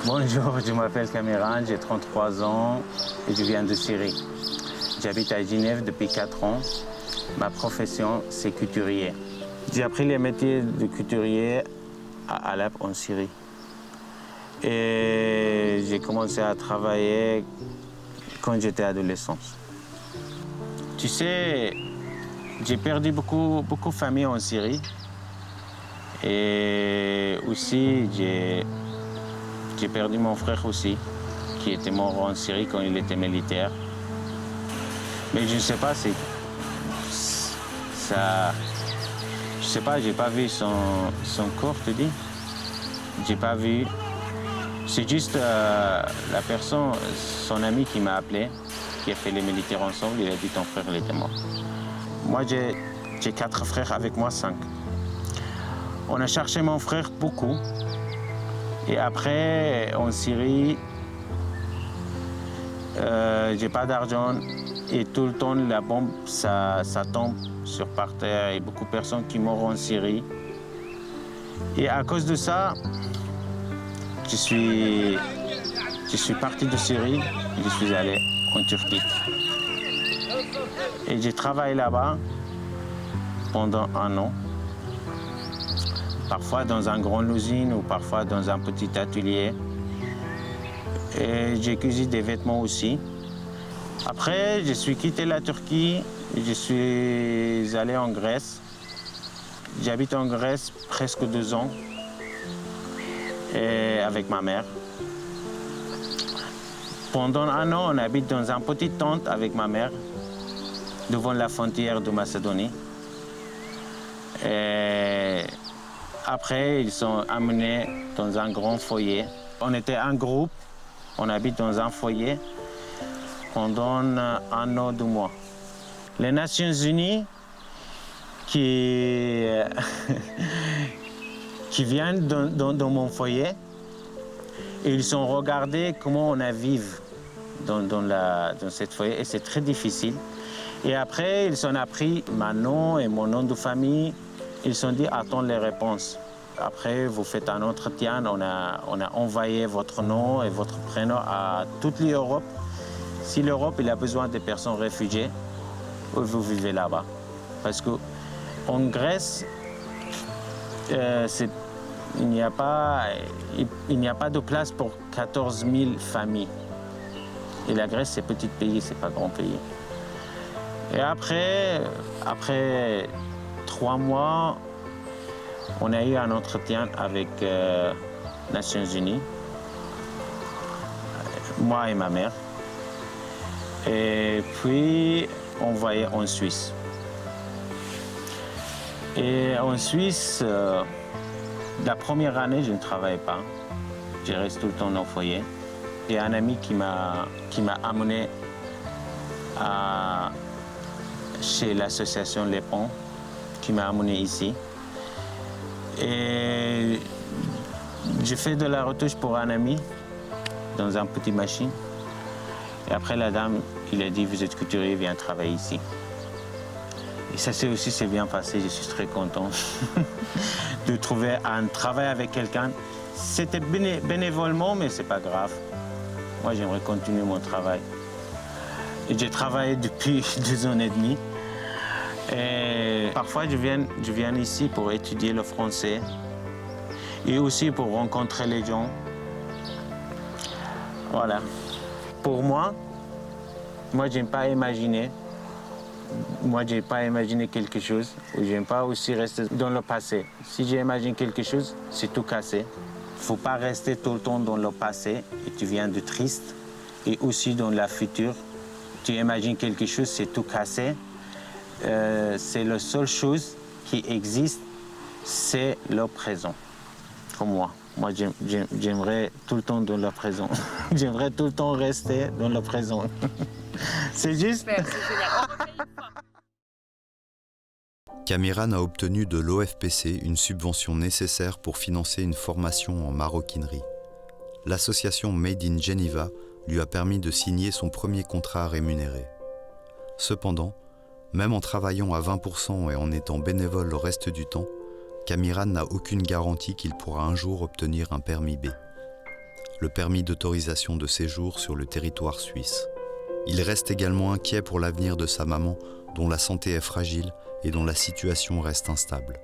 Bonjour, je m'appelle Cameron, j'ai 33 ans et je viens de Syrie. J'habite à Genève depuis 4 ans. Ma profession, c'est couturier. J'ai appris les métiers de couturier à Alep, en Syrie. Et j'ai commencé à travailler quand j'étais adolescent. Tu sais, j'ai perdu beaucoup de familles en Syrie. Et aussi, j'ai perdu mon frère aussi, qui était mort en Syrie quand il était militaire. Mais je ne sais pas, je sais pas, j'ai pas vu son corps, tu dis. J'ai pas vu. C'est juste la personne, son ami qui m'a appelé, qui a fait les militaires ensemble, il a dit ton frère il était mort. Moi j'ai 4 frères, avec moi 5. On a cherché mon frère beaucoup. Et après, en Syrie, j'ai pas d'argent et tout le temps la bombe, ça tombe par terre et beaucoup de personnes qui meurent en Syrie. Et à cause de ça, je suis parti de Syrie et je suis allé en Turquie. Et j'ai travaillé là-bas pendant 1 an. Parfois dans une grande usine ou parfois dans un petit atelier. Et j'ai cousu des vêtements aussi. Après, je suis quitté la Turquie et je suis allé en Grèce. J'habite en Grèce presque 2 ans et avec ma mère. Pendant 1 an, on habite dans une petite tente avec ma mère devant la frontière de Macédonie. Et après, ils sont amenés dans un grand foyer. On était un groupe, on habite dans un foyer pendant 1 an, 2 mois. Les Nations Unies qui viennent dans mon foyer, et ils ont regardé comment on a vécu dans cette foyer, et c'est très difficile. Et après, ils ont appris mon nom et mon nom de famille. Ils ont dit, attends les réponses. Après, vous faites un entretien, on a envoyé votre nom et votre prénom à toute l'Europe. Si l'Europe a besoin de personnes réfugiées, vous vivez là-bas. Parce qu'en Grèce, il n'y a pas de place pour 14 000 familles. Et la Grèce, c'est un petit pays, c'est pas un grand pays. Et après 3 mois, on a eu un entretien avec les Nations Unies, moi et ma mère. Et puis, envoyé en Suisse. Et en Suisse, la première année, je ne travaillais pas. Je reste tout le temps au foyer. J'ai un ami qui m'a amené chez l'association Les Ponts, qui m'a amené ici. Et j'ai fait de la retouche pour un ami dans une petite machine. Et après, la dame, il a dit, vous êtes couturier, viens travailler ici. Et ça c'est bien passé, je suis très content de trouver un travail avec quelqu'un. C'était bénévolement, mais c'est pas grave. Moi, j'aimerais continuer mon travail. Et j'ai travaillé depuis 2 ans et demi. Et parfois, je viens ici pour étudier le français et aussi pour rencontrer les gens. Voilà. Pour moi, j'aime pas imaginer. Moi, je n'ai pas imaginé quelque chose, ou je n'aime pas aussi rester dans le passé. Si j'imagine quelque chose, c'est tout cassé. Il ne faut pas rester tout le temps dans le passé et tu viens de triste. Et aussi dans la future, tu imagines quelque chose, c'est tout cassé. C'est la seule chose qui existe, c'est le présent. Comme moi. Moi, j'aimerais tout le temps dans le présent. J'aimerais tout le temps rester dans le présent. C'est juste... Super, c'est génial. Kamiran a obtenu de l'OFPC une subvention nécessaire pour financer une formation en maroquinerie. L'association Made in Geneva lui a permis de signer son premier contrat rémunéré. Cependant, même en travaillant à 20% et en étant bénévole le reste du temps, Kamiran n'a aucune garantie qu'il pourra un jour obtenir un permis B, le permis d'autorisation de séjour sur le territoire suisse. Il reste également inquiet pour l'avenir de sa maman, dont la santé est fragile et dont la situation reste instable.